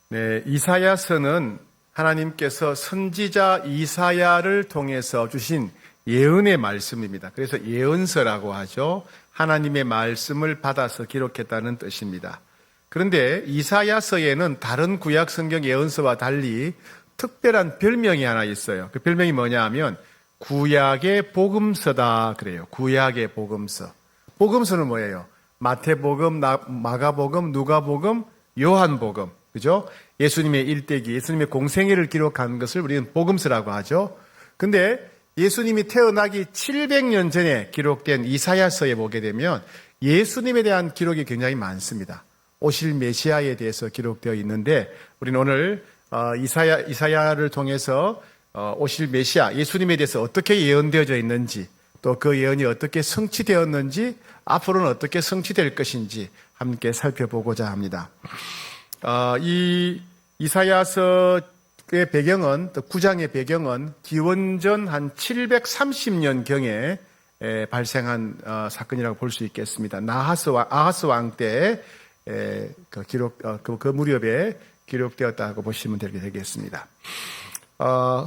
네, 이사야서는 하나님께서 선지자 이사야를 통해서 주신 예언의 말씀입니다. 그래서 예언서라고 하죠. 하나님의 말씀을 받아서 기록했다는 뜻입니다. 그런데 이사야서에는 다른 구약 성경 예언서와 달리 특별한 별명이 하나 있어요. 그 별명이 뭐냐 하면 구약의 복음서다 그래요. 구약의 복음서. 복음서는 뭐예요? 마태복음, 마가복음, 누가복음, 요한복음. 그죠? 예수님의 일대기, 예수님의 공생애를 기록한 것을 우리는 복음서라고 하죠. 근데 예수님이 태어나기 700년 전에 기록된 이사야서에 보게 되면 예수님에 대한 기록이 굉장히 많습니다. 오실 메시아에 대해서 기록되어 있는데 우리는 오늘 이사야를 통해서 오실 메시아, 예수님에 대해서 어떻게 예언되어져 있는지, 또 그 예언이 어떻게 성취되었는지, 앞으로는 어떻게 성취될 것인지 함께 살펴보고자 합니다. 이 이사야서의 배경은, 또 9장의 배경은 기원전 한 730년경에 발생한 사건이라고 볼 수 있겠습니다. 아하스 왕 때 그 무렵에 기록되었다고 보시면 되겠습니다.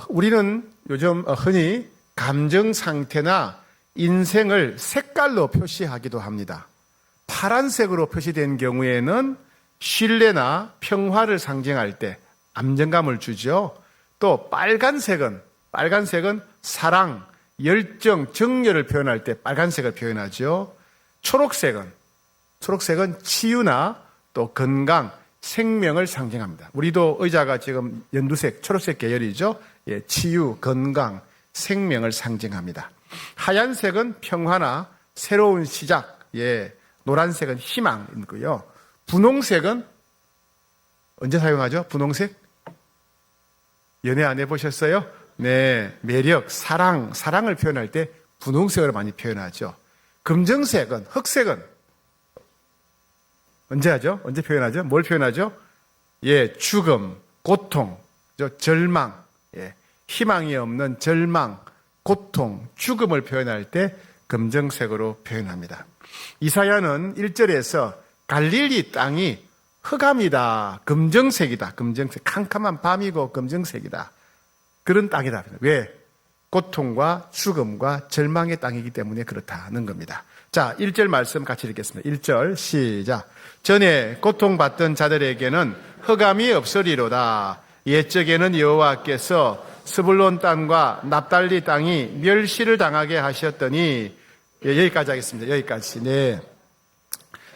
우리는 요즘 흔히 감정 상태나 인생을 색깔로 표시하기도 합니다. 파란색으로 표시된 경우에는 신뢰나 평화를 상징할 때 안정감을 주죠. 또 빨간색은 사랑, 열정, 정열을 표현할 때 빨간색을 표현하죠. 초록색은 치유나 또 건강, 생명을 상징합니다. 우리도 의자가 지금 연두색, 초록색 계열이죠. 예, 치유, 건강, 생명을 상징합니다. 하얀색은 평화나 새로운 시작, 예, 노란색은 희망이고요. 분홍색은 언제 사용하죠? 분홍색? 연애 안 해보셨어요? 네, 매력, 사랑을 표현할 때 분홍색을 많이 표현하죠. 검정색은, 흑색은 언제 하죠? 언제 표현하죠? 뭘 표현하죠? 예, 죽음, 고통, 절망, 예, 희망이 없는 절망, 고통, 죽음을 표현할 때 검정색으로 표현합니다. 이사야는 1절에서 갈릴리 땅이 흑암이다, 검정색이다, 검정색, 캄캄한 밤이고 검정색이다. 그런 땅이다. 왜? 고통과 죽음과 절망의 땅이기 때문에 그렇다는 겁니다. 자, 1절 말씀 같이 읽겠습니다. 1절 시작. 전에 고통받던 자들에게는 흑암이 없으리로다. 옛적에는 여호와께서 스불론 땅과 납달리 땅이 멸시를 당하게 하셨더니, 예, 여기까지 하겠습니다. 여기까지. 네.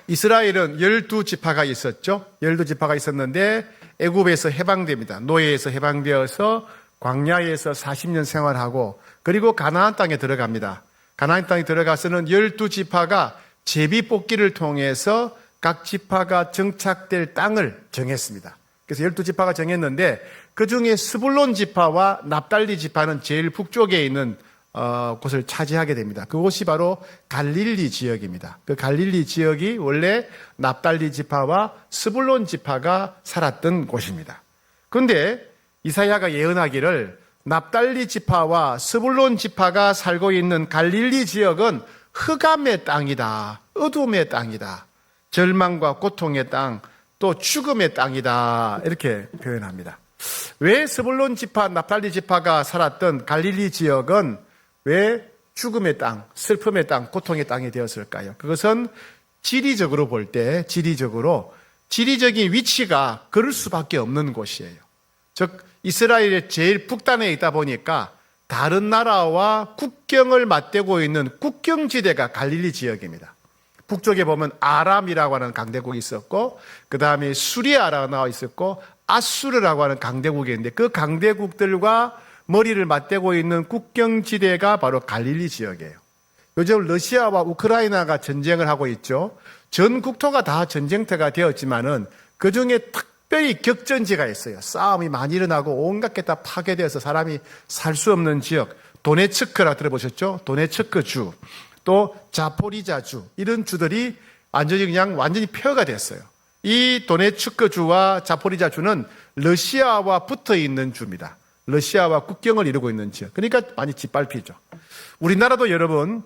이스라엘은 12지파가 있었죠. 12지파가 있었는데 애굽에서 해방됩니다. 노예에서 해방되어서 광야에서 40년 생활하고 그리고 가나안 땅에 들어갑니다. 가나안 땅에 들어가서는 12지파가 제비 뽑기를 통해서 각 지파가 정착될 땅을 정했습니다. 그래서 12지파가 정했는데 그중에 스불론 지파와 납달리 지파는 제일 북쪽에 있는 곳을 차지하게 됩니다. 그곳이 바로 갈릴리 지역입니다. 그 갈릴리 지역이 원래 납달리 지파와 스불론 지파가 살았던 곳입니다. 그런데 이사야가 예언하기를 납달리 지파와 스불론 지파가 살고 있는 갈릴리 지역은 흑암의 땅이다, 어둠의 땅이다, 절망과 고통의 땅, 또 죽음의 땅이다, 이렇게 표현합니다. 왜 스불론 지파, 납달리 지파가 살았던 갈릴리 지역은 왜 죽음의 땅, 슬픔의 땅, 고통의 땅이 되었을까요? 그것은 지리적으로 볼 때 지리적인 위치가 그럴 수밖에 없는 곳이에요. 즉 이스라엘의 제일 북단에 있다 보니까 다른 나라와 국경을 맞대고 있는 국경지대가 갈릴리 지역입니다. 북쪽에 보면 아람이라고 하는 강대국이 있었고 그 다음에 수리아라고 있었고 아수르라고 하는 강대국이 있는데 그 강대국들과 머리를 맞대고 있는 국경지대가 바로 갈릴리 지역이에요. 요즘 러시아와 우크라이나가 전쟁을 하고 있죠. 전 국토가 다 전쟁터가 되었지만은 그 중에 특별히 격전지가 있어요. 싸움이 많이 일어나고 온갖 게 다 파괴되어서 사람이 살 수 없는 지역. 도네츠크라 들어보셨죠? 도네츠크주, 또 자포리자주, 이런 주들이 완전히 폐허가 됐어요. 이 도네츠크주와 자포리자주는 러시아와 붙어 있는 주입니다. 러시아와 국경을 이루고 있는 지역. 그러니까 많이 짓밟히죠. 우리나라도 여러분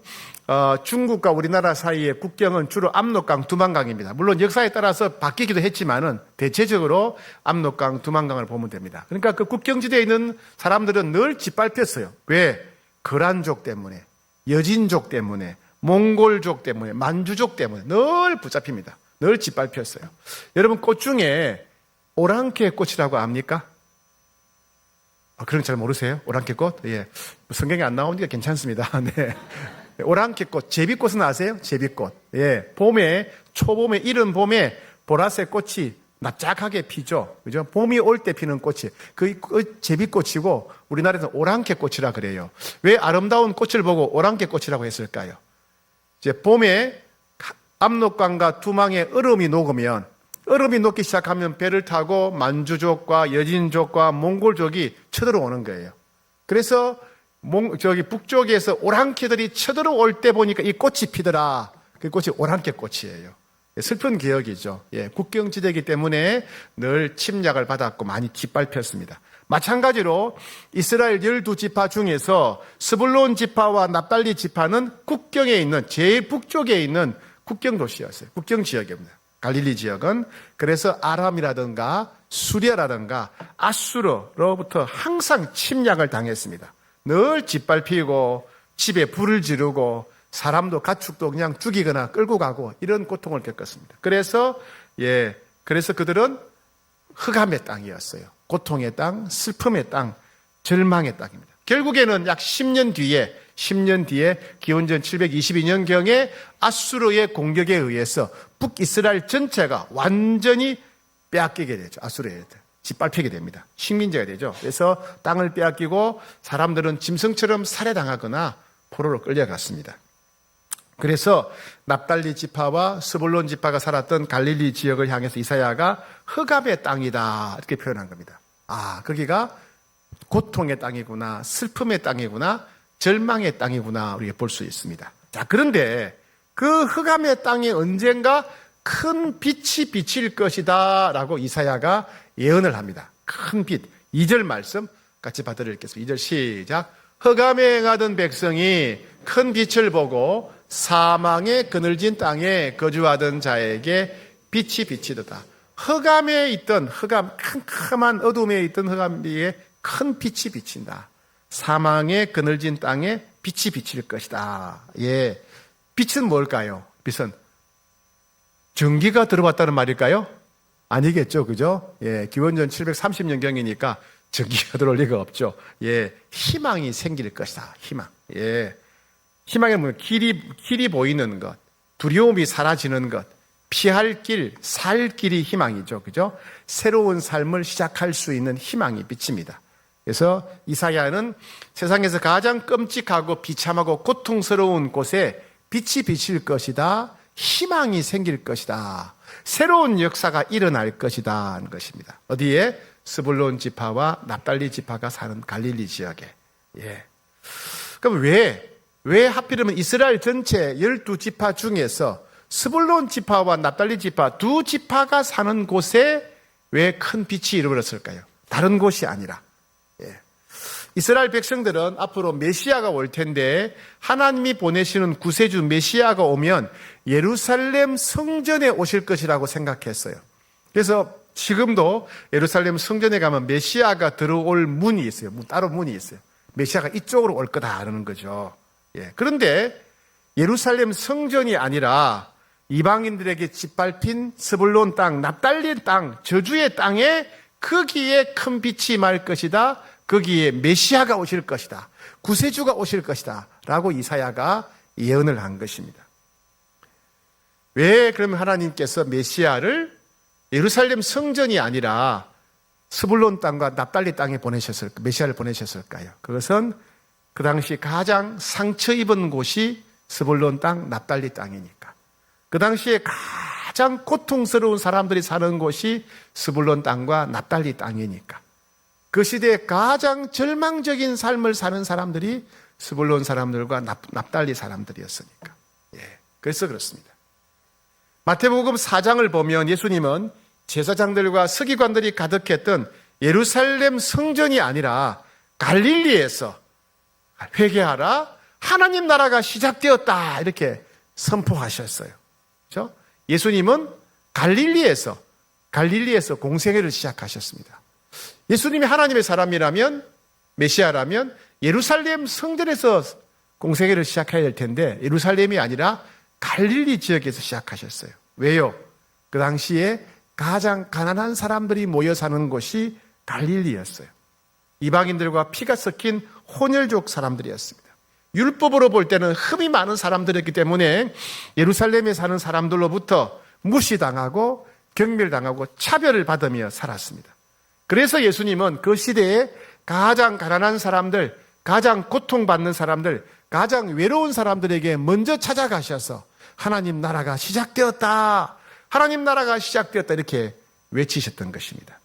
중국과 우리나라 사이의 국경은 주로 압록강, 두만강입니다. 물론 역사에 따라서 바뀌기도 했지만은 대체적으로 압록강, 두만강을 보면 됩니다. 그러니까 그 국경지대에 있는 사람들은 늘 짓밟혔어요. 왜? 거란족 때문에, 여진족 때문에, 몽골족 때문에, 만주족 때문에 늘 붙잡힙니다. 늘 짓밟혔어요. 여러분 꽃 중에 오랑캐 꽃이라고 압니까? 그런 거 잘 모르세요? 오랑캐 꽃? 예. 성경에 안 나오니까 괜찮습니다. 네. 오랑캐 꽃, 제비꽃은 아세요? 제비꽃. 예. 봄에, 초봄에, 이른 봄에 보라색 꽃이 납작하게 피죠. 그죠? 봄이 올 때 피는 꽃이. 그 제비꽃이고 우리나라에서 오랑캐 꽃이라 그래요. 왜 아름다운 꽃을 보고 오랑캐 꽃이라고 했을까요? 이제 봄에 압록강과 두망에 얼음이 녹기 시작하면 배를 타고 만주족과 여진족과 몽골족이 쳐들어오는 거예요. 그래서 북쪽에서 오랑캐들이 쳐들어올 때 보니까 이 꽃이 피더라. 그 꽃이 오랑캐 꽃이에요. 슬픈 기억이죠. 예, 국경지대이기 때문에 늘 침략을 받았고 많이 짓밟혔습니다. 마찬가지로 이스라엘 12지파 중에서 스불론 지파와 납달리 지파는 국경에 있는 제일 북쪽에 있는 국경 도시였어요. 국경 지역입니다. 갈릴리 지역은. 그래서 아람이라든가 수리아라든가 아수르로부터 항상 침략을 당했습니다. 늘 짓밟히고 집에 불을 지르고 사람도 가축도 그냥 죽이거나 끌고 가고 이런 고통을 겪었습니다. 그래서 그들은 흑암의 땅이었어요. 고통의 땅, 슬픔의 땅, 절망의 땅입니다. 결국에는 약 10년 뒤에 기원전 722년경에 아수르의 공격에 의해서 북이스라엘 전체가 완전히 빼앗기게 되죠. 아수르에 짓밟히게 됩니다. 식민지가 되죠. 그래서 땅을 빼앗기고 사람들은 짐승처럼 살해당하거나 포로로 끌려갔습니다. 그래서 납달리 지파와 스불론 지파가 살았던 갈릴리 지역을 향해서 이사야가 흑암의 땅이다 이렇게 표현한 겁니다. 거기가 고통의 땅이구나, 슬픔의 땅이구나, 절망의 땅이구나 우리가 볼 수 있습니다. 자, 그런데 그 흑암의 땅에 언젠가 큰 빛이 비칠 것이다 라고 이사야가 예언을 합니다. 큰 빛. 2절 말씀 같이 받아드리겠습니다. 2절 시작. 흑암에 행하던 백성이 큰 빛을 보고 사망의 그늘진 땅에 거주하던 자에게 빛이 비치도다. 흑암에 있던 캄캄한 어둠에 있던 흑암 위에 큰 빛이 비친다. 사망의 그늘진 땅에 빛이 비칠 것이다. 예. 빛은 뭘까요? 빛은 전기가 들어왔다는 말일까요? 아니겠죠. 그죠? 예. 기원전 730년경이니까 전기가 들어올 리가 없죠. 예. 희망이 생길 것이다. 희망. 예. 희망이 뭐냐? 길이 보이는 것, 두려움이 사라지는 것, 피할 길, 살 길이 희망이죠. 그죠? 새로운 삶을 시작할 수 있는 희망이 빛입니다. 그래서 이사야는 세상에서 가장 끔찍하고 비참하고 고통스러운 곳에 빛이 비칠 것이다. 희망이 생길 것이다. 새로운 역사가 일어날 것이다 하는 것입니다. 어디에? 스불론 지파와 납달리 지파가 사는 갈릴리 지역에. 예. 그럼 왜 하필이면 이스라엘 전체 12지파 중에서 스불론 지파와 납달리 지파 두 지파가 사는 곳에 왜 큰 빛이 일어났을까요? 다른 곳이 아니라. 예. 이스라엘 백성들은 앞으로 메시아가 올 텐데 하나님이 보내시는 구세주 메시아가 오면 예루살렘 성전에 오실 것이라고 생각했어요. 그래서 지금도 예루살렘 성전에 가면 메시아가 들어올 문이 있어요. 따로 문이 있어요. 메시아가 이쪽으로 올 거다라는 거죠. 예. 그런데 예루살렘 성전이 아니라 이방인들에게 짓밟힌 스불론 땅, 납달리 땅, 저주의 땅에 거기에 큰 빛이 임할 것이다. 거기에 메시아가 오실 것이다. 구세주가 오실 것이다. 라고 이사야가 예언을 한 것입니다. 왜 그러면 하나님께서 메시아를 예루살렘 성전이 아니라 스불론 땅과 납달리 땅에 메시아를 보내셨을까요? 그것은 그 당시 가장 상처 입은 곳이 스불론 땅, 납달리 땅이니까. 그 당시에 가장 고통스러운 사람들이 사는 곳이 스불론 땅과 납달리 땅이니까. 그 시대에 가장 절망적인 삶을 사는 사람들이 스불론 사람들과 납달리 사람들이었으니까. 예, 그래서 그렇습니다. 마태복음 4장을 보면 예수님은 제사장들과 서기관들이 가득했던 예루살렘 성전이 아니라 갈릴리에서 회개하라, 하나님 나라가 시작되었다 이렇게 선포하셨어요. 그렇죠? 예수님은 갈릴리에서 공생애를 시작하셨습니다. 예수님이 하나님의 사람이라면, 메시아라면 예루살렘 성전에서 공생애를 시작해야 될 텐데 예루살렘이 아니라 갈릴리 지역에서 시작하셨어요. 왜요? 그 당시에 가장 가난한 사람들이 모여 사는 곳이 갈릴리였어요. 이방인들과 피가 섞인 혼혈족 사람들이었습니다. 율법으로 볼 때는 흠이 많은 사람들이었기 때문에 예루살렘에 사는 사람들로부터 무시당하고 경멸당하고 차별을 받으며 살았습니다. 그래서 예수님은 그 시대에 가장 가난한 사람들, 가장 고통받는 사람들, 가장 외로운 사람들에게 먼저 찾아가셔서 하나님 나라가 시작되었다, 하나님 나라가 시작되었다 이렇게 외치셨던 것입니다.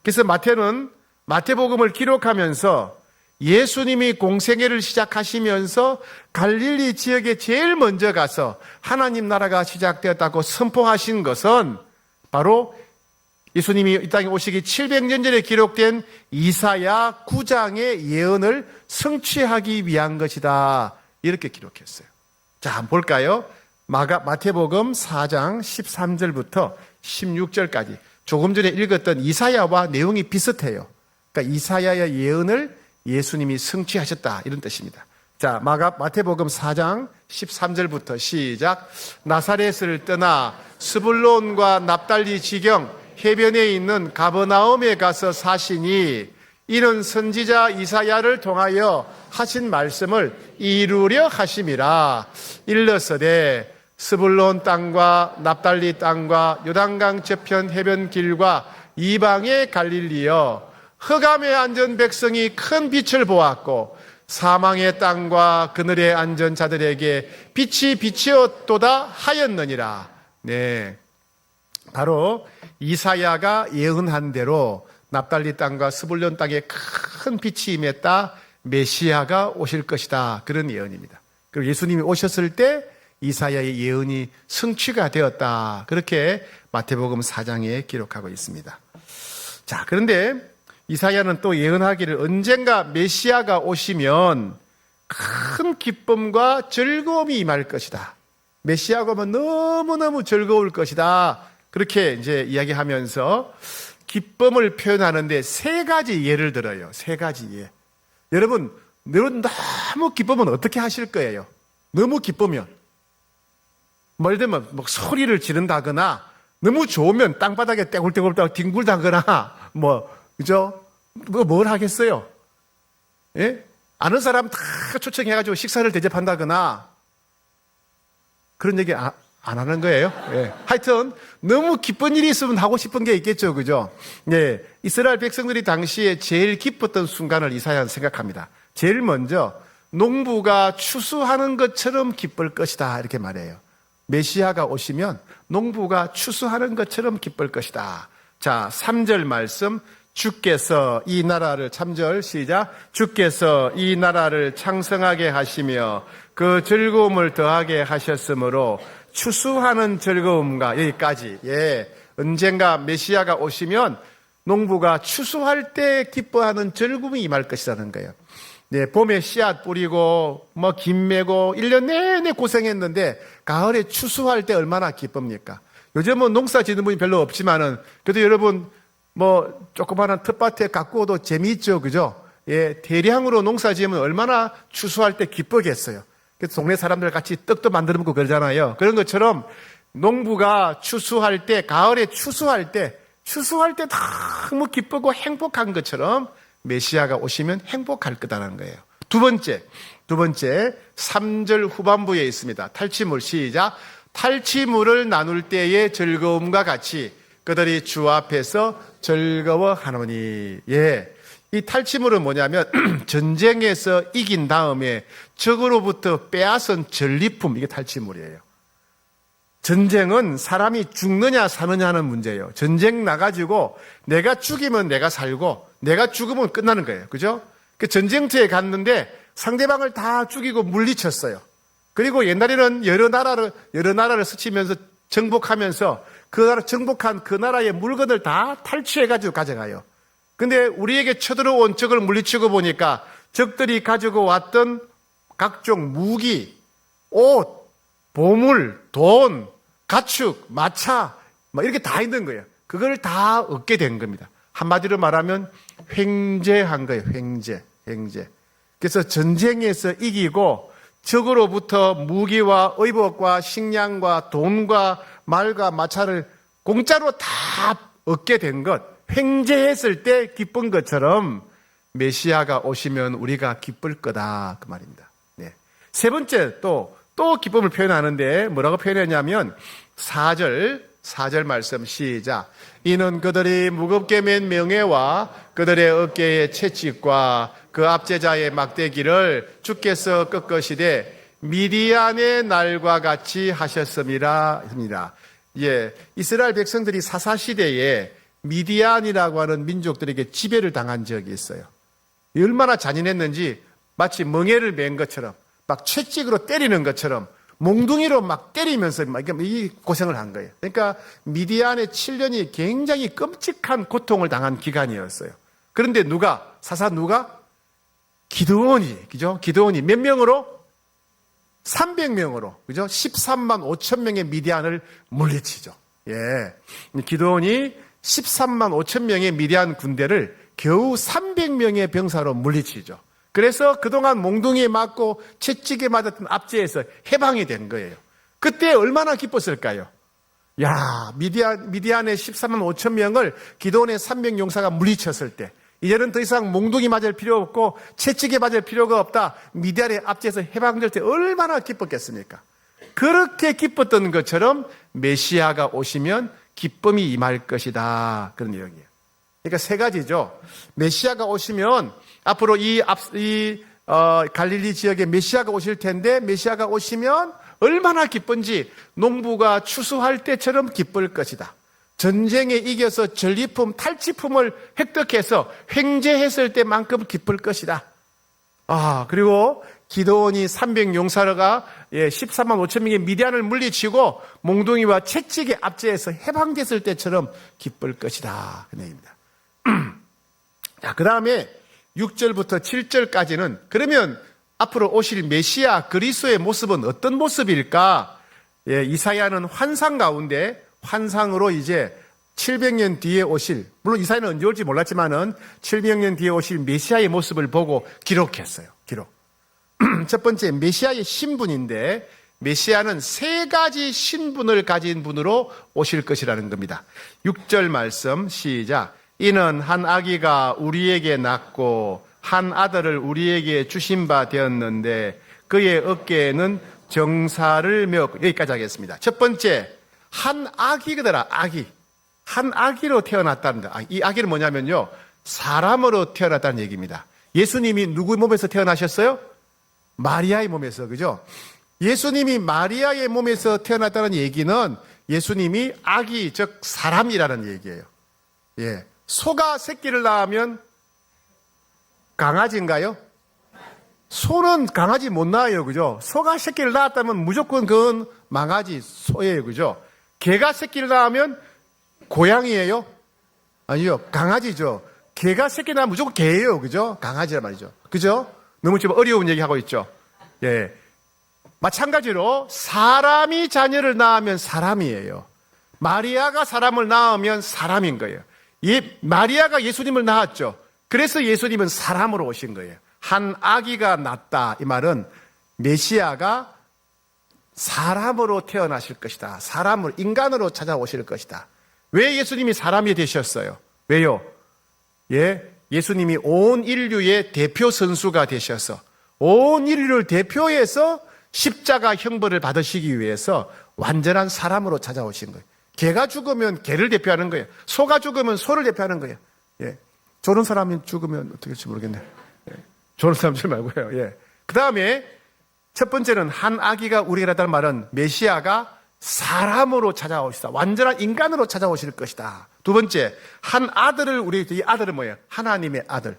그래서 마태는 마태복음을 기록하면서 예수님이 공생애를 시작하시면서 갈릴리 지역에 제일 먼저 가서 하나님 나라가 시작되었다고 선포하신 것은 바로 예수님이 이 땅에 오시기 700년 전에 기록된 이사야 9장의 예언을 성취하기 위한 것이다 이렇게 기록했어요. 자, 한번 볼까요? 마태복음 4장 13절부터 16절까지 조금 전에 읽었던 이사야와 내용이 비슷해요. 그러니까 이사야의 예언을 예수님이 성취하셨다 이런 뜻입니다. 자, 마태복음 4장 13절부터 시작. 나사렛을 떠나 스불론과 납달리 지경 해변에 있는 가버나움에 가서 사시니 이는 선지자 이사야를 통하여 하신 말씀을 이루려 하심이라. 일러서되 스불론 땅과 납달리 땅과 요단강 저편 해변 길과 이방의 갈릴리여, 흑암에 앉은 백성이 큰 빛을 보았고 사망의 땅과 그늘에 앉은 자들에게 빛이 비치었도다 하였느니라. 네, 바로 이사야가 예언한 대로 납달리 땅과 스불론 땅에 큰 빛이 임했다, 메시아가 오실 것이다, 그런 예언입니다. 그리고 예수님이 오셨을 때 이사야의 예언이 성취가 되었다, 그렇게 마태복음 4장에 기록하고 있습니다. 자, 그런데 이사야는 또 예언하기를 언젠가 메시아가 오시면 큰 기쁨과 즐거움이 임할 것이다, 메시아가 오면 너무너무 즐거울 것이다, 그렇게 이제 이야기하면서 기쁨을 표현하는데 세 가지 예를 들어요. 세 가지 예. 여러분 너무 기쁘면 어떻게 하실 거예요? 너무 기쁘면 예를 들면 뭐 소리를 지른다거나, 너무 좋으면 땅바닥에 떼굴떼굴 뒹굴다거나, 그죠? 뭘 하겠어요? 예? 아는 사람 다 초청해가지고 식사를 대접한다거나, 그런 얘기 안 하는 거예요. 예. 하여튼 너무 기쁜 일이 있으면 하고 싶은 게 있겠죠, 그죠? 예. 이스라엘 백성들이 당시에 제일 기뻤던 순간을 이사야는 생각합니다. 제일 먼저 농부가 추수하는 것처럼 기쁠 것이다, 이렇게 말해요. 메시아가 오시면 농부가 추수하는 것처럼 기쁠 것이다. 자, 3절 말씀. 주께서 이 나라를, 3절 시작. 주께서 이 나라를 창성하게 하시며 그 즐거움을 더하게 하셨으므로 추수하는 즐거움과, 여기까지. 예. 언젠가 메시아가 오시면 농부가 추수할 때 기뻐하는 즐거움이 임할 것이라는 거예요. 네, 봄에 씨앗 뿌리고 김 메고 1년 내내 고생했는데 가을에 추수할 때 얼마나 기쁩니까? 요즘은 농사 짓는 분이 별로 없지만은 그래도 여러분 조그마한 텃밭에 가꾸어도 재미있죠, 그죠? 예, 대량으로 농사 지으면 얼마나 추수할 때 기쁘겠어요. 그래서 동네 사람들 같이 떡도 만들어 먹고 그러잖아요. 그런 것처럼 농부가 추수할 때, 가을에 추수할 때 너무 기쁘고 행복한 것처럼 메시아가 오시면 행복할 거다라는 거예요. 두 번째 3절 후반부에 있습니다. 탈취물 시작. 탈취물을 나눌 때의 즐거움과 같이 그들이 주 앞에서 즐거워하노니. 예. 이 탈취물은 뭐냐면 전쟁에서 이긴 다음에 적으로부터 빼앗은 전리품, 이게 탈취물이에요. 전쟁은 사람이 죽느냐 사느냐 하는 문제예요. 전쟁 나가지고 내가 죽이면 내가 살고 내가 죽으면 끝나는 거예요. 그죠? 그 전쟁터에 갔는데 상대방을 다 죽이고 물리쳤어요. 그리고 옛날에는 여러 나라를 스치면서 정복하면서 그 나라 정복한 그 나라의 물건을 다 탈취해가지고 가져가요. 근데 우리에게 쳐들어온 적을 물리치고 보니까 적들이 가지고 왔던 각종 무기, 옷, 보물, 돈, 가축, 마차, 이렇게 다 있는 거예요. 그걸 다 얻게 된 겁니다. 한마디로 말하면 횡재한 거예요. 횡재. 그래서 전쟁에서 이기고 적으로부터 무기와 의복과 식량과 돈과 말과 마차를 공짜로 다 얻게 된 것, 횡재했을 때 기쁜 것처럼 메시아가 오시면 우리가 기쁠 거다, 그 말입니다. 네. 세 번째 또 기쁨을 표현하는데 뭐라고 표현했냐면 4절 말씀 시작. 이는 그들이 무겁게 맨 명예와 그들의 어깨의 채찍과 그 압제자의 막대기를 주께서 꺾으시되 미디안의 날과 같이 하셨음이라 합니다. 예, 이스라엘 백성들이 사사시대에 미디안이라고 하는 민족들에게 지배를 당한 적이 있어요. 얼마나 잔인했는지 마치 멍에를 맨 것처럼 막 채찍으로 때리는 것처럼 몽둥이로 막 때리면서 막 이 고생을 한 거예요. 그러니까 미디안의 7년이 굉장히 끔찍한 고통을 당한 기간이었어요. 그런데 사사 누가? 기드온이, 그죠? 기드온이 몇 명으로? 300명으로, 그죠? 13만 5천 명의 미디안을 물리치죠. 예. 기드온이 13만 5천 명의 미디안 군대를 겨우 300명의 병사로 물리치죠. 그래서 그동안 몽둥이에 맞고 채찍에 맞았던 압제에서 해방이 된 거예요. 그때 얼마나 기뻤을까요? 야, 미디안의 13만 5천 명을 기드온의 300 용사가 물리쳤을 때 이제는 더 이상 몽둥이 맞을 필요 없고 채찍에 맞을 필요가 없다. 미디안의 압제에서 해방될 때 얼마나 기뻤겠습니까? 그렇게 기뻤던 것처럼 메시아가 오시면 기쁨이 임할 것이다. 그런 내용이에요. 그러니까 세 가지죠. 메시아가 오시면 앞으로 갈릴리 지역에 메시아가 오실 텐데 메시아가 오시면 얼마나 기쁜지 농부가 추수할 때처럼 기쁠 것이다. 전쟁에 이겨서 전리품, 탈취품을 획득해서 횡재했을 때만큼 기쁠 것이다. 그리고 기드온이 300 용사가 14만 5천 명의 미디안을 물리치고 몽둥이와 채찍의 압제에서 해방됐을 때처럼 기쁠 것이다. 그 얘기입니다. 자, 그 다음에 6절부터 7절까지는 그러면 앞으로 오실 메시아 그리스도의 모습은 어떤 모습일까? 이사야는 환상 가운데 환상으로 이제 700년 뒤에 오실, 물론 이사야는 언제 올지 몰랐지만은 700년 뒤에 오실 메시아의 모습을 보고 기록했어요. 기록. 첫 번째 메시아의 신분인데 메시아는 세 가지 신분을 가진 분으로 오실 것이라는 겁니다. 6절 말씀 시작. 이는 한 아기가 우리에게 낳고 한 아들을 우리에게 주신 바 되었는데 그의 어깨에는 정사를 메었고, 여기까지 하겠습니다. 첫 번째, 한 아기더라. 아기. 한 아기로 태어났답니다. 이 아기는 뭐냐면요, 사람으로 태어났다는 얘기입니다. 예수님이 누구 몸에서 태어나셨어요? 마리아의 몸에서, 그죠? 예수님이 마리아의 몸에서 태어났다는 얘기는 예수님이 아기, 즉 사람이라는 얘기예요. 예. 소가 새끼를 낳으면 강아지인가요? 소는 강아지 못 낳아요, 그죠? 소가 새끼를 낳았다면 무조건 그건 망아지, 소예요, 그죠? 개가 새끼를 낳으면 고양이예요? 아니요, 강아지죠. 개가 새끼 낳으면 무조건 개예요, 그죠? 강아지란 말이죠. 그죠? 너무 좀 어려운 얘기 하고 있죠. 예. 마찬가지로 사람이 자녀를 낳으면 사람이에요. 마리아가 사람을 낳으면 사람인 거예요. 마리아가 예수님을 낳았죠. 그래서 예수님은 사람으로 오신 거예요. 한 아기가 낳았다. 이 말은 메시아가 사람으로 태어나실 것이다. 사람으로, 인간으로 찾아오실 것이다. 왜 예수님이 사람이 되셨어요? 왜요? 예수님이 온 인류의 대표 선수가 되셔서 온 인류를 대표해서 십자가 형벌을 받으시기 위해서 완전한 사람으로 찾아오신 거예요. 개가 죽으면 개를 대표하는 거예요. 소가 죽으면 소를 대표하는 거예요. 예. 저런 사람이 죽으면 어떻게 될지 모르겠네요. 예. 저런 사람들 말고요. 예. 그 다음에 첫 번째는 한 아기가 우리에게 나타난 말은 메시아가 사람으로 찾아오시다. 완전한 인간으로 찾아오실 것이다. 두 번째, 한 아들을 우리에게, 이 아들은 뭐예요? 하나님의 아들.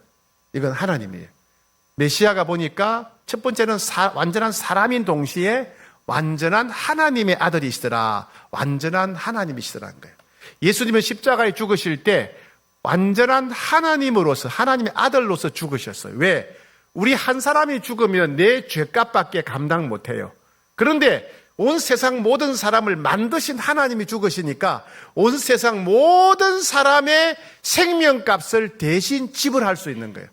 이건 하나님이에요. 메시아가 보니까 첫 번째는 완전한 사람인 동시에 완전한 하나님의 아들이시더라. 완전한 하나님이시더라는 거예요. 예수님은 십자가에 죽으실 때 완전한 하나님으로서, 하나님의 아들로서 죽으셨어요. 왜? 우리 한 사람이 죽으면 내 죄값밖에 감당 못해요. 그런데 온 세상 모든 사람을 만드신 하나님이 죽으시니까 온 세상 모든 사람의 생명값을 대신 지불할 수 있는 거예요.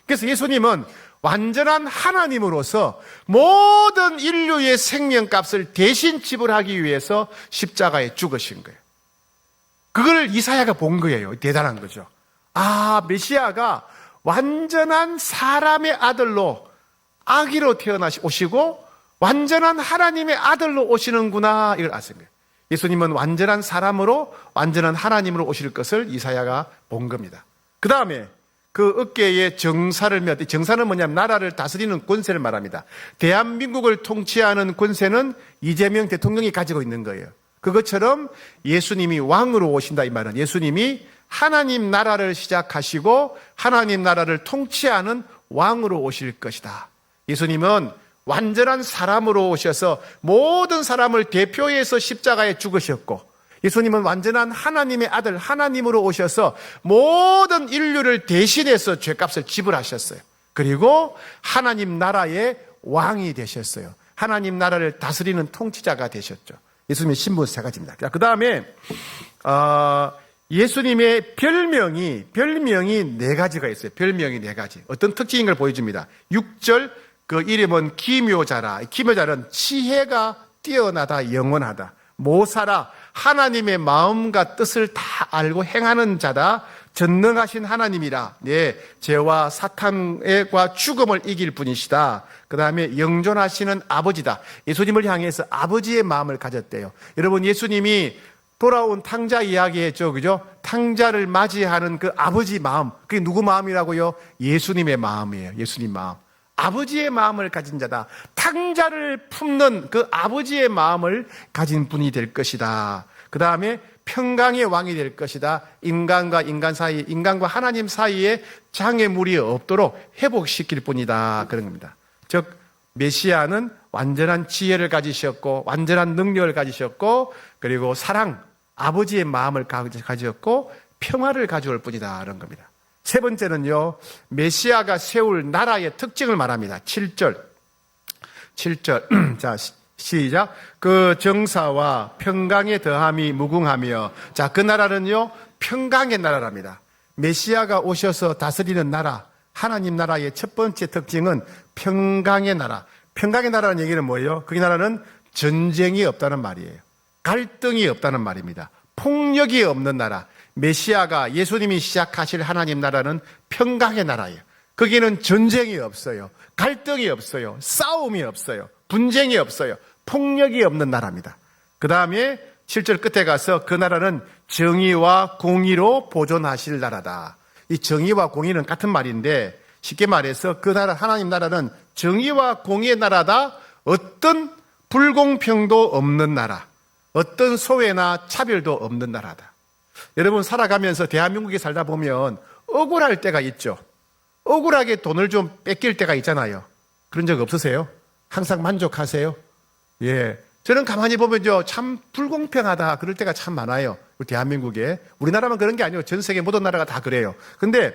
그래서 예수님은 완전한 하나님으로서 모든 인류의 생명값을 대신 지불하기 위해서 십자가에 죽으신 거예요. 그걸 이사야가 본 거예요. 대단한 거죠. 아, 메시아가 완전한 사람의 아들로 아기로 오시고 완전한 하나님의 아들로 오시는구나, 이걸 아신 거예요. 예수님은 완전한 사람으로 완전한 하나님으로 오실 것을 이사야가 본 겁니다. 그 다음에 그 어깨에 정사는 뭐냐면 나라를 다스리는 권세를 말합니다. 대한민국을 통치하는 권세는 이재명 대통령이 가지고 있는 거예요. 그것처럼 예수님이 왕으로 오신다, 이 말은 예수님이 하나님 나라를 시작하시고 하나님 나라를 통치하는 왕으로 오실 것이다. 예수님은 완전한 사람으로 오셔서 모든 사람을 대표해서 십자가에 죽으셨고, 예수님은 완전한 하나님의 아들 하나님으로 오셔서 모든 인류를 대신해서 죄값을 지불하셨어요. 그리고 하나님 나라의 왕이 되셨어요. 하나님 나라를 다스리는 통치자가 되셨죠. 예수님의 신분 세 가지입니다. 그 다음에 예수님의 별명이 네 가지가 있어요. 별명이 네 가지. 어떤 특징인 걸 보여줍니다. 6절 그 이름은 기묘자라. 기묘자는 지혜가 뛰어나다, 영원하다. 모사라, 하나님의 마음과 뜻을 다 알고 행하는 자다. 전능하신 하나님이라. 네, 죄와 사탄과 죽음을 이길 분이시다. 그 다음에 영존하시는 아버지다. 예수님을 향해서 아버지의 마음을 가졌대요. 여러분, 예수님이 돌아온 탕자 이야기했죠, 그죠? 탕자를 맞이하는 그 아버지 마음, 그게 누구 마음이라고요? 예수님의 마음이에요. 예수님 마음. 아버지의 마음을 가진 자다. 탕자를 품는 그 아버지의 마음을 가진 분이 될 것이다. 그 다음에 평강의 왕이 될 것이다. 인간과 인간 사이, 인간과 하나님 사이에 장애물이 없도록 회복시킬 분이다. 그런 겁니다. 즉 메시아는 완전한 지혜를 가지셨고 완전한 능력을 가지셨고 그리고 사랑, 아버지의 마음을 가지셨고 평화를 가져올 뿐이다. 그런 겁니다. 세 번째는요, 메시아가 세울 나라의 특징을 말합니다. 7절. 자, 시작. 그 정사와 평강의 더함이 무궁하며, 자, 그 나라는요, 평강의 나라랍니다. 메시아가 오셔서 다스리는 나라, 하나님 나라의 첫 번째 특징은 평강의 나라. 평강의 나라는 얘기는 뭐예요? 그 나라는 전쟁이 없다는 말이에요. 갈등이 없다는 말입니다. 폭력이 없는 나라. 메시아가 예수님이 시작하실 하나님 나라는 평강의 나라예요. 거기는 전쟁이 없어요. 갈등이 없어요. 싸움이 없어요. 분쟁이 없어요. 폭력이 없는 나라입니다. 그 다음에 7절 끝에 가서 그 나라는 정의와 공의로 보존하실 나라다. 이 정의와 공의는 같은 말인데 쉽게 말해서 그 나라, 하나님 나라는 정의와 공의의 나라다. 어떤 불공평도 없는 나라, 어떤 소외나 차별도 없는 나라다. 여러분, 살아가면서 대한민국에 살다 보면 억울할 때가 있죠. 억울하게 돈을 좀 뺏길 때가 있잖아요. 그런 적 없으세요? 항상 만족하세요? 예. 저는 가만히 보면요, 참 불공평하다 그럴 때가 참 많아요. 우리 대한민국에. 우리나라만 그런 게 아니고 전 세계 모든 나라가 다 그래요. 근데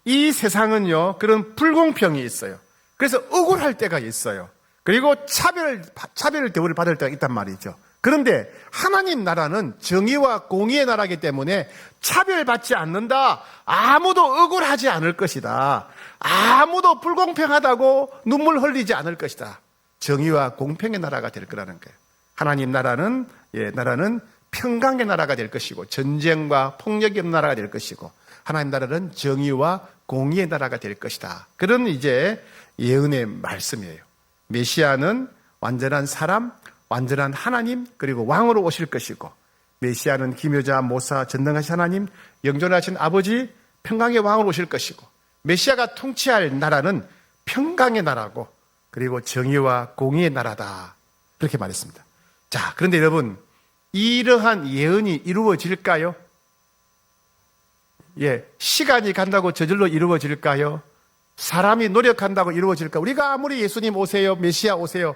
이 세상은요, 그런 불공평이 있어요. 그래서 억울할 때가 있어요. 그리고 차별 대우를 받을 때가 있단 말이죠. 그런데 하나님 나라는 정의와 공의의 나라이기 때문에 차별받지 않는다. 아무도 억울하지 않을 것이다. 아무도 불공평하다고 눈물 흘리지 않을 것이다. 정의와 공평의 나라가 될 거라는 거예요. 하나님 나라는 평강의 나라가 될 것이고 전쟁과 폭력이 없는 나라가 될 것이고 하나님 나라는 정의와 공의의 나라가 될 것이다. 그런 이제 예언의 말씀이에요. 메시아는 완전한 사람, 완전한 하나님, 그리고 왕으로 오실 것이고 메시아는 기묘자, 모사, 전능하신 하나님, 영존하신 아버지, 평강의 왕으로 오실 것이고 메시아가 통치할 나라는 평강의 나라고 그리고 정의와 공의의 나라다. 그렇게 말했습니다. 자, 그런데 여러분, 이러한 예언이 이루어질까요? 예, 시간이 간다고 저절로 이루어질까요? 사람이 노력한다고 이루어질까? 우리가 아무리 예수님 오세요, 메시아 오세요,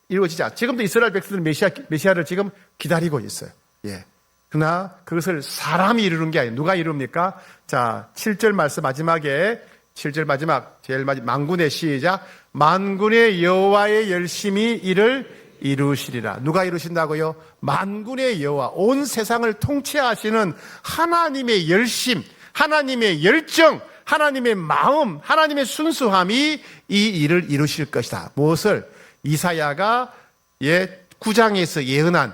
이루어지지 않아. 지금도 이스라엘 백성들은 메시아를 지금 기다리고 있어요. 예. 그러나 그것을 사람이 이루는 게 아니에요. 누가 이룹니까? 자, 7절 말씀 마지막에 7절 마지막, 제일 마지막, 만군의 시작. 만군의 여호와의 열심히 이를 이루시리라. 누가 이루신다고요? 만군의 여호와, 온 세상을 통치하시는 하나님의 열심, 하나님의 열정, 하나님의 마음, 하나님의 순수함이 이 일을 이루실 것이다. 무엇을? 이사야가 9장에서 예언한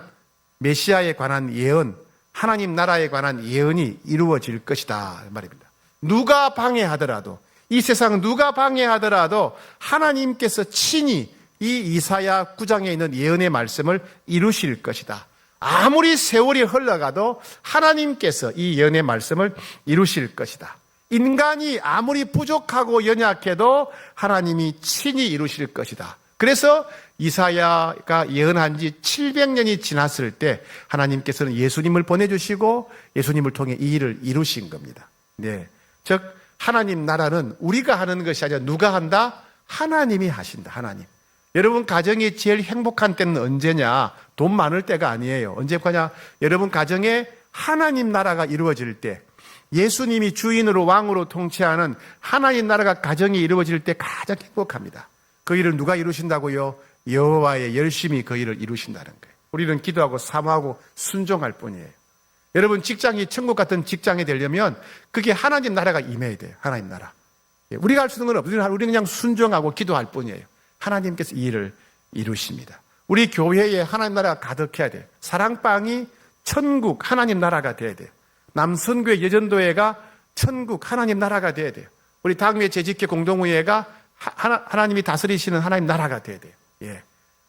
메시아에 관한 예언, 하나님 나라에 관한 예언이 이루어질 것이다 말입니다. 누가 방해하더라도, 이 세상 누가 방해하더라도 하나님께서 친히 이 이사야 9장에 있는 예언의 말씀을 이루실 것이다. 아무리 세월이 흘러가도 하나님께서 이 예언의 말씀을 이루실 것이다. 인간이 아무리 부족하고 연약해도 하나님이 친히 이루실 것이다. 그래서 이사야가 예언한 지 700년이 지났을 때 하나님께서는 예수님을 보내주시고 예수님을 통해 이 일을 이루신 겁니다. 네. 즉 하나님 나라는 우리가 하는 것이 아니라 누가 한다? 하나님이 하신다. 하나님. 여러분 가정이 제일 행복한 때는 언제냐? 돈 많을 때가 아니에요. 언제까냐? 여러분 가정에 하나님 나라가 이루어질 때, 예수님이 주인으로 왕으로 통치하는 하나님 나라가 가정이 이루어질 때 가장 행복합니다. 그 일을 누가 이루신다고요? 여호와의 열심히 그 일을 이루신다는 거예요. 우리는 기도하고 사모하고 순종할 뿐이에요. 여러분 직장이 천국 같은 직장이 되려면 그게 하나님 나라가 임해야 돼요. 하나님 나라. 우리가 할 수 있는 건 없어요. 우리는 그냥 순종하고 기도할 뿐이에요. 하나님께서 이 일을 이루십니다. 우리 교회에 하나님 나라가 가득해야 돼요. 사랑방이 천국 하나님 나라가 돼야 돼요. 남선교회 여전도회가 천국 하나님 나라가 돼야 돼요. 우리 당회 재직회 공동의회가 하나님이 다스리시는 하나님 나라가 돼야 돼요. 예.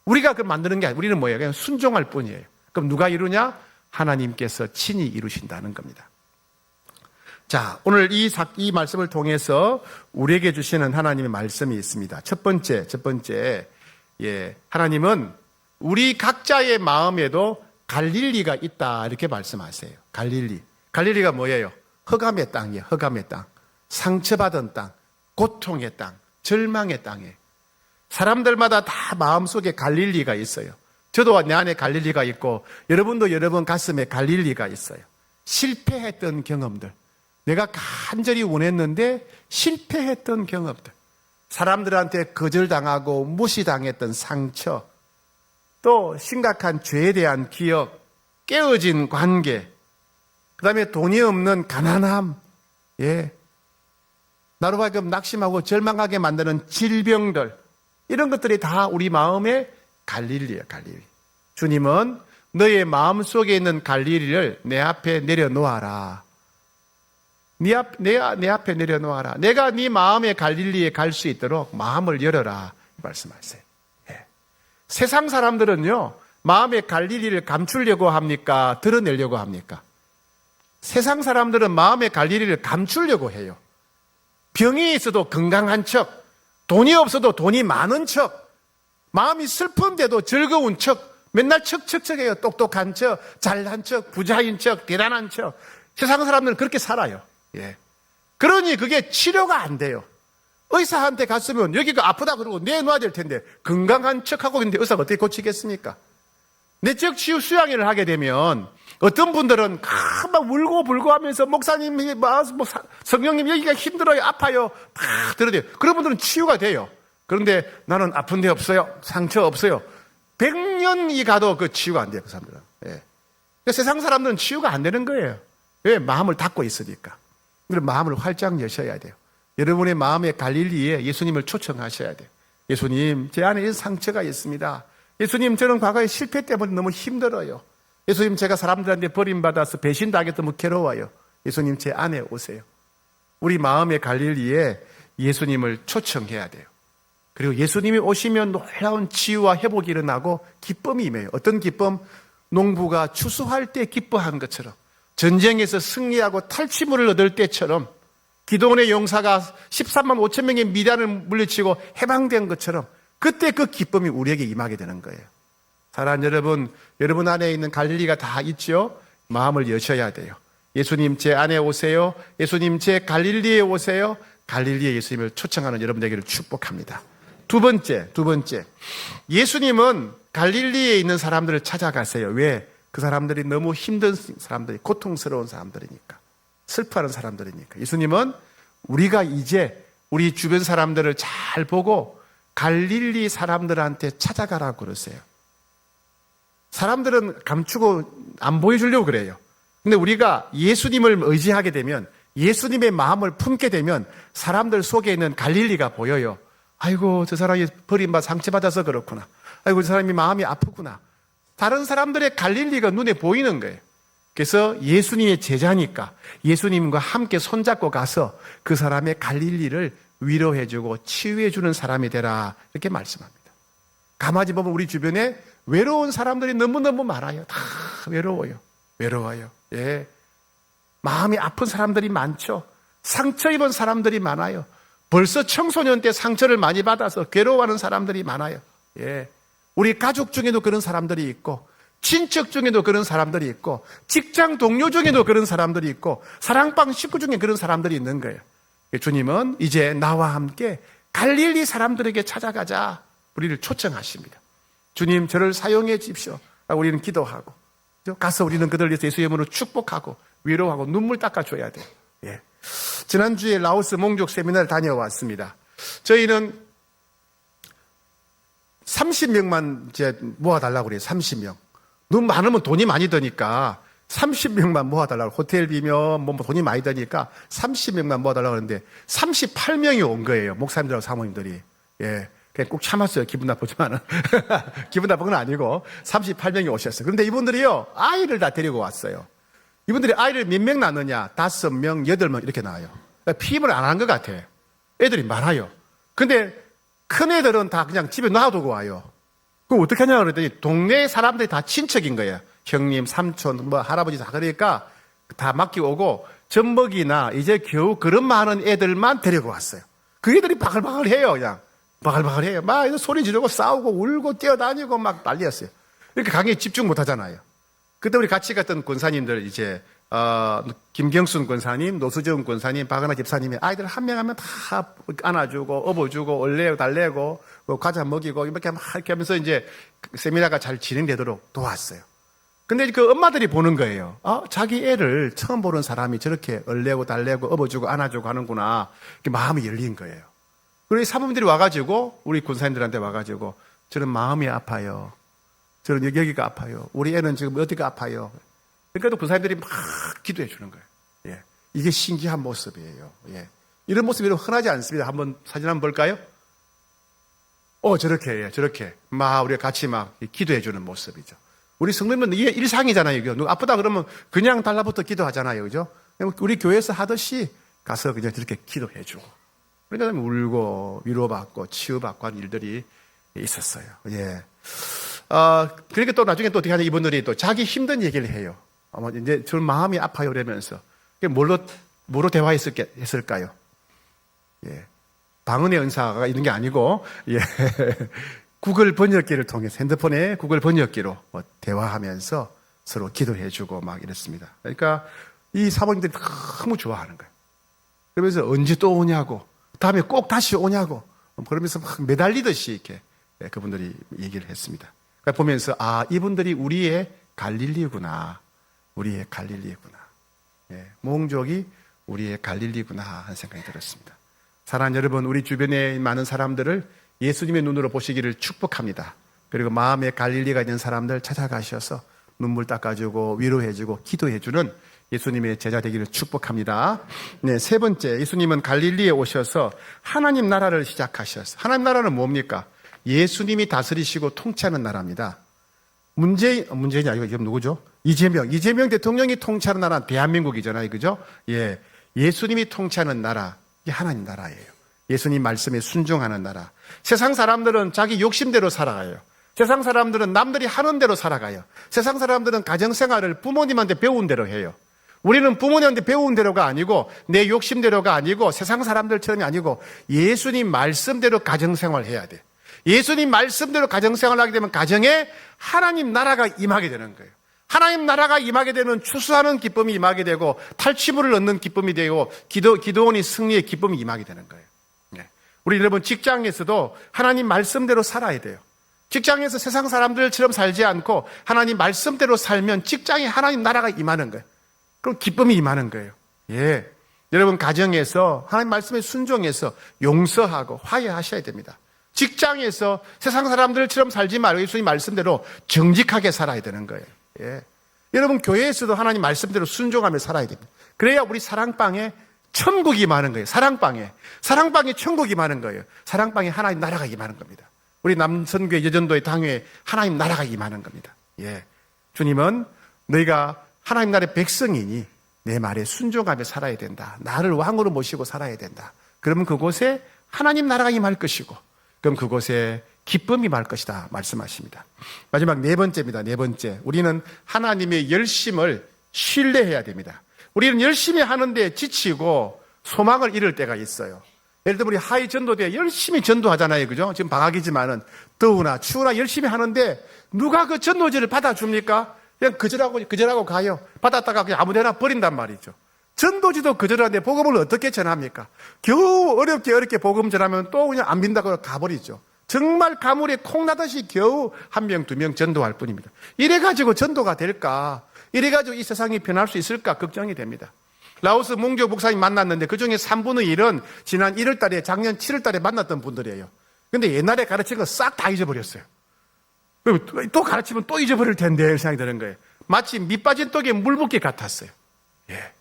우리가 그걸 만드는 게 아니고 우리는 뭐예요? 그냥 순종할 뿐이에요. 그럼 누가 이루냐? 하나님께서 친히 이루신다는 겁니다. 자, 오늘 이 말씀을 통해서 우리에게 주시는 하나님의 말씀이 있습니다. 첫 번째, 하나님은 우리 각자의 마음에도 갈릴리가 있다 이렇게 말씀하세요. 갈릴리가 뭐예요? 흑암의 땅이에요. 흑암의 땅, 상처받은 땅, 고통의 땅, 절망의 땅에 사람들마다 다 마음속에 갈릴리가 있어요. 저도 내 안에 갈릴리가 있고 여러분도 여러분 가슴에 갈릴리가 있어요. 실패했던 경험들, 내가 간절히 원했는데 실패했던 경험들, 사람들한테 거절당하고 무시당했던 상처, 또 심각한 죄에 대한 기억, 깨어진 관계, 그 다음에 돈이 없는 가난함, 나로 하여금 낙심하고 절망하게 만드는 질병들, 이런 것들이 다 우리 마음의 갈릴리예요. 갈릴리. 주님은 너의 마음속에 있는 갈릴리를 내 앞에 내려놓아라. 내 앞에 내려놓아라. 내가 네 마음의 갈릴리에 갈 수 있도록 마음을 열어라 말씀하세요. 세상 사람들은요, 마음의 갈릴리를 감추려고 합니까? 드러내려고 합니까? 세상 사람들은 마음의 갈릴리를 감추려고 해요. 병이 있어도 건강한 척, 돈이 없어도 돈이 많은 척, 마음이 슬픈데도 즐거운 척, 맨날 척척척해요. 똑똑한 척, 잘난 척, 부자인 척, 대단한 척. 세상 사람들은 그렇게 살아요. 그러니 그게 치료가 안 돼요. 의사한테 갔으면 여기가 아프다 그러고 내놔야 될 텐데 건강한 척하고 있는데 의사가 어떻게 고치겠습니까? 내적 치유 수양회를 하게 되면 어떤 분들은 막 울고불고 하면서 목사님, 성령님 여기가 힘들어요, 아파요, 다 들어대요. 그런 분들은 치유가 돼요. 그런데 나는 아픈 데 없어요, 상처 없어요. 100년이 가도 그 치유가 안 돼요, 그 사람들은. 그러니까 세상 사람들은 치유가 안 되는 거예요. 왜? 마음을 닫고 있으니까. 그래서 마음을 활짝 여셔야 돼요. 여러분의 마음의 갈릴리에 예수님을 초청하셔야 돼요. 예수님, 제 안에 상처가 있습니다. 예수님, 저는 과거에 실패 때문에 너무 힘들어요. 예수님, 제가 사람들한테 버림받아서 배신당해서 너무 괴로워요. 예수님, 제 안에 오세요. 우리 마음의 갈릴리에 예수님을 초청해야 돼요. 그리고 예수님이 오시면 놀라운 치유와 회복이 일어나고 기쁨이 임해요. 어떤 기쁨? 농부가 추수할 때 기뻐한 것처럼, 전쟁에서 승리하고 탈취물을 얻을 때처럼, 기도원의 용사가 13만 5천 명의 미디안을 물리치고 해방된 것처럼 그때 그 기쁨이 우리에게 임하게 되는 거예요. 사랑하는 여러분, 여러분 안에 있는 갈릴리가 다 있죠? 마음을 여셔야 돼요. 예수님, 제 안에 오세요. 예수님, 제 갈릴리에 오세요. 갈릴리에 예수님을 초청하는 여러분 되기를 축복합니다. 두 번째, 예수님은 갈릴리에 있는 사람들을 찾아가세요. 왜? 그 사람들이 너무 힘든 사람들이, 고통스러운 사람들이니까, 슬퍼하는 사람들이니까. 예수님은 우리가 이제 우리 주변 사람들을 잘 보고 갈릴리 사람들한테 찾아가라고 그러세요. 사람들은 감추고 안 보여주려고 그래요. 근데 우리가 예수님을 의지하게 되면, 예수님의 마음을 품게 되면 사람들 속에 있는 갈릴리가 보여요. 아이고, 저 사람이 버림받아 상처받아서 그렇구나. 아이고, 저 사람이 마음이 아프구나. 다른 사람들의 갈릴리가 눈에 보이는 거예요. 그래서 예수님의 제자니까 예수님과 함께 손잡고 가서 그 사람의 갈릴리를 위로해주고 치유해주는 사람이 되라, 이렇게 말씀합니다. 가만히 보면 우리 주변에 외로운 사람들이 너무너무 많아요. 다 외로워요. 외로워요. 예. 마음이 아픈 사람들이 많죠. 상처 입은 사람들이 많아요. 벌써 청소년 때 상처를 많이 받아서 괴로워하는 사람들이 많아요. 예. 우리 가족 중에도 그런 사람들이 있고, 친척 중에도 그런 사람들이 있고, 직장 동료 중에도 그런 사람들이 있고, 사랑방 식구 중에 그런 사람들이 있는 거예요. 주님은 이제 나와 함께 갈릴리 사람들에게 찾아가자, 우리를 초청하십니다. 주님, 저를 사용해 주십시오. 우리는 기도하고, 가서 우리는 그들을 위해서 예수의 이름으로 축복하고 위로하고 눈물 닦아줘야 돼요. 예. 지난주에 라오스 몽족 세미나를 다녀왔습니다. 저희는 30명만 이제 모아달라고 그래요. 30명. 너무 많으면 돈이 많이 드니까 30명만 모아달라고, 호텔 비면 뭐 돈이 많이 드니까 30명만 모아달라고 하는데 38명이 온 거예요. 목사님들하고 사모님들이. 예. 그냥 꼭 참았어요. 기분 나쁘지만은. 기분 나쁜 건 아니고 38명이 오셨어요. 그런데 이분들이요, 아이를 다 데리고 왔어요. 이분들이 아이를 몇 명 낳느냐? 5명, 8명 이렇게 낳아요. 그러니까 피임을 안 한 것 같아. 애들이 많아요. 근데 큰 애들은 다 그냥 집에 놔두고 와요. 그럼 어떻게 하냐 그랬더니 동네 사람들이 다 친척인 거예요. 형님, 삼촌, 뭐 할아버지 다. 그러니까 다 맡기고 오고, 젖먹이나 이제 겨우 그런 많은 애들만 데리고 왔어요. 그 애들이 바글바글해요. 그냥 바글바글해요. 막 소리 지르고 싸우고 울고 뛰어다니고 막 난리였어요. 이렇게 강의에 집중 못 하잖아요. 그때 우리 같이 갔던 권사님들, 이제 김경순 권사님, 노수정 권사님, 박은하 집사님이 아이들 한 명 하면 다 안아주고 업어주고 얼레고 달래고 과자 먹이고 이렇게 하면서 이제 세미나가 잘 진행되도록 도왔어요. 근데 그 엄마들이 보는 거예요. 자기 애를 처음 보는 사람이 저렇게 얼레고 달래고 업어주고 안아주고 하는구나. 이렇게 마음이 열린 거예요. 그리고 사모님들이 와가지고 우리 권사님들한테 와가지고 저는 마음이 아파요. 저는 여기가 아파요. 우리 애는 지금 어디가 아파요. 그러니까 또 권사님들이 막 기도해 주는 거예요. 예. 이게 신기한 모습이에요. 예. 이런 모습이 흔하지 않습니다. 한번 사진 한번 볼까요? 저렇게, 예, 저렇게. 막 우리가 같이 막 기도해 주는 모습이죠. 우리 성도님은 이게 일상이잖아요. 이거. 누가 아프다 그러면 그냥 달라붙어 기도하잖아요. 그죠? 우리 교회에서 하듯이 가서 그냥 저렇게 기도해 주고. 그러니까 울고 위로받고 치유받고 하는 일들이 있었어요. 예. 그러니까 또 나중에 또 어떻게 하냐, 이분들이 또 자기 힘든 얘기를 해요. 이제 저는 마음이 아파요. 그러면서. 뭐로 대화했을까요? 예. 방언의 은사가 있는 게 아니고, 예. 구글 번역기를 통해서, 핸드폰에 구글 번역기로 대화하면서 서로 기도해주고 막 이랬습니다. 그러니까 이 사모님들이 너무 좋아하는 거예요. 그러면서 언제 또 오냐고, 다음에 꼭 다시 오냐고, 그러면서 막 매달리듯이 이렇게 그분들이 얘기를 했습니다. 그러니까 보면서, 이분들이 우리의 갈릴리구나. 우리의 갈릴리구나. 예, 몽족이 우리의 갈릴리구나 하는 생각이 들었습니다. 사랑하는 여러분, 우리 주변에 많은 사람들을 예수님의 눈으로 보시기를 축복합니다. 그리고 마음에 갈릴리가 있는 사람들 찾아가셔서 눈물 닦아주고 위로해주고 기도해주는 예수님의 제자 되기를 축복합니다. 네, 세 번째, 예수님은 갈릴리에 오셔서 하나님 나라를 시작하셨어요. 하나님 나라는 뭡니까? 예수님이 다스리시고 통치하는 나라입니다. 문재인이 아니고 지금 누구죠? 이재명 대통령이 통치하는 나라는 대한민국이잖아요. 그죠? 예. 예수님이 통치하는 나라, 이게 하나님 나라예요. 예수님 말씀에 순종하는 나라. 세상 사람들은 자기 욕심대로 살아가요. 세상 사람들은 남들이 하는 대로 살아가요. 세상 사람들은 가정생활을 부모님한테 배운 대로 해요. 우리는 부모님한테 배운 대로가 아니고 내 욕심대로가 아니고 세상 사람들처럼이 아니고 예수님 말씀대로 가정생활 해야 돼. 예수님 말씀대로 가정생활을 하게 되면 가정에 하나님 나라가 임하게 되는 거예요. 하나님 나라가 임하게 되면 추수하는 기쁨이 임하게 되고 탈취물을 얻는 기쁨이 되고 기도원이 승리의 기쁨이 임하게 되는 거예요. 우리 여러분 직장에서도 하나님 말씀대로 살아야 돼요. 직장에서 세상 사람들처럼 살지 않고 하나님 말씀대로 살면 직장에 하나님 나라가 임하는 거예요. 그럼 기쁨이 임하는 거예요. 예. 여러분 가정에서 하나님 말씀에 순종해서 용서하고 화해하셔야 됩니다. 직장에서 세상 사람들처럼 살지 말고 예수님 말씀대로 정직하게 살아야 되는 거예요. 예. 여러분 교회에서도 하나님 말씀대로 순종하며 살아야 됩니다. 그래야 우리 사랑방에 천국이 많은 거예요. 사랑방에 천국이 많은 거예요. 사랑방에 하나님 나라가 임하는 겁니다. 우리 남선교회 여전도의 당회에 하나님 나라가 임하는 겁니다. 예. 주님은 너희가 하나님 나라의 백성이니 내 말에 순종하며 살아야 된다. 나를 왕으로 모시고 살아야 된다. 그러면 그곳에 하나님 나라가 임할 것이고 그럼 그곳에 기쁨이 임할 것이다 말씀하십니다. 마지막 네 번째입니다. 네 번째, 우리는 하나님의 열심을 신뢰해야 됩니다. 우리는 열심히 하는데 지치고 소망을 잃을 때가 있어요. 예를 들면 우리 하이 전도대 열심히 전도하잖아요. 그죠? 지금 방학이지만은 더우나 추우나 열심히 하는데 누가 그 전도지를 받아줍니까? 그냥 거절하고 가요. 받았다가 그냥 아무 데나 버린단 말이죠. 전도지도 거절하는데 복음을 어떻게 전합니까? 겨우 어렵게 복음 전하면 또 그냥 안 민다고 가버리죠. 정말 가물에 콩나듯이 겨우 한 명, 두 명 전도할 뿐입니다. 이래가지고 전도가 될까? 이래가지고 이 세상이 변할 수 있을까? 걱정이 됩니다. 라오스 몽조 목사님 만났는데 그중에 3분의 1은 지난 1월 달에 작년 7월 달에 만났던 분들이에요. 근데 옛날에 가르친 거 싹 다 잊어버렸어요. 또 가르치면 또 잊어버릴 텐데 생각이 드는 거예요. 마치 밑 빠진 떡에 물 붓기 같았어요. 예.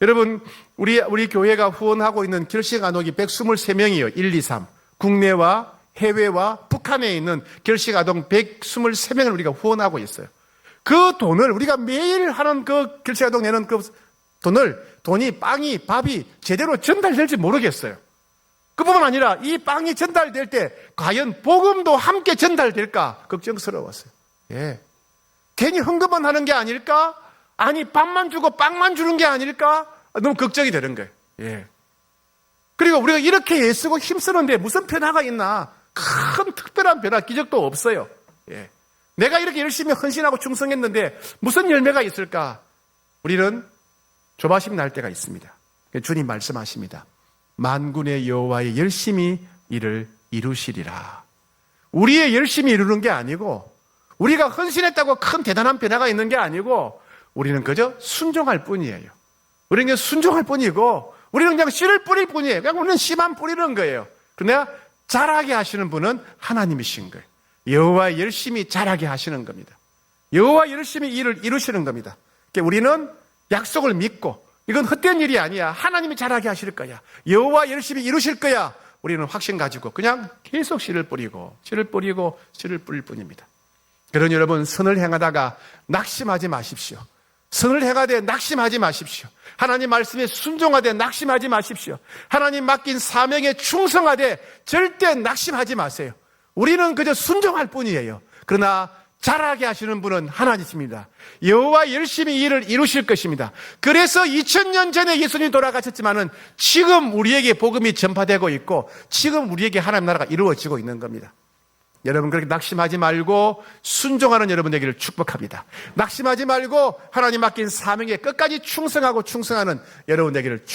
여러분 우리 교회가 후원하고 있는 결식아동이 123명이에요. 1, 2, 3. 국내와 해외와 북한에 있는 결식아동 123명을 우리가 후원하고 있어요. 그 돈을 우리가 매일 하는 그 결식아동 내는 그 돈이 빵이 밥이 제대로 전달될지 모르겠어요. 그뿐만 아니라 이 빵이 전달될 때 과연 복음도 함께 전달될까 걱정스러웠어요. 예. 괜히 헌금만 하는 게 아닐까? 아니 밥만 주고 빵만 주는 게 아닐까? 너무 걱정이 되는 거예요. 예. 그리고 우리가 이렇게 애쓰고 힘쓰는데 무슨 변화가 있나? 큰 특별한 변화, 기적도 없어요. 예. 내가 이렇게 열심히 헌신하고 충성했는데 무슨 열매가 있을까? 우리는 조바심 날 때가 있습니다. 주님 말씀하십니다. 만군의 여호와의 열심히 이를 이루시리라. 우리의 열심히 이루는 게 아니고 우리가 헌신했다고 큰 대단한 변화가 있는 게 아니고 우리는 그저 순종할 뿐이에요. 우리는 그냥 순종할 뿐이고 우리는 그냥 씨를 뿌릴 뿐이에요. 그냥 우리는 씨만 뿌리는 거예요. 그러나 자라게 하시는 분은 하나님이신 거예요. 여호와 열심히 자라게 하시는 겁니다. 여호와 열심히 일을 이루시는 겁니다. 그러니까 우리는 약속을 믿고 이건 헛된 일이 아니야. 하나님이 자라게 하실 거야. 여호와 열심히 이루실 거야. 우리는 확신 가지고 그냥 계속 씨를 뿌리고 씨를 뿌릴 뿐입니다. 그러니 여러분 선을 행하다가 낙심하지 마십시오. 선을 행하되 낙심하지 마십시오. 하나님 말씀에 순종하되 낙심하지 마십시오. 하나님 맡긴 사명에 충성하되 절대 낙심하지 마세요. 우리는 그저 순종할 뿐이에요. 그러나 자라게 하시는 분은 하나님이십니다. 여호와 열심히 일을 이루실 것입니다. 그래서 2000년 전에 예수님이 돌아가셨지만은 지금 우리에게 복음이 전파되고 있고 지금 우리에게 하나님 나라가 이루어지고 있는 겁니다. 여러분 그렇게 낙심하지 말고 순종하는 여러분 되기를 축복합니다. 낙심하지 말고 하나님 맡긴 사명에 끝까지 충성하고 충성하는 여러분 되기를 축복합니다.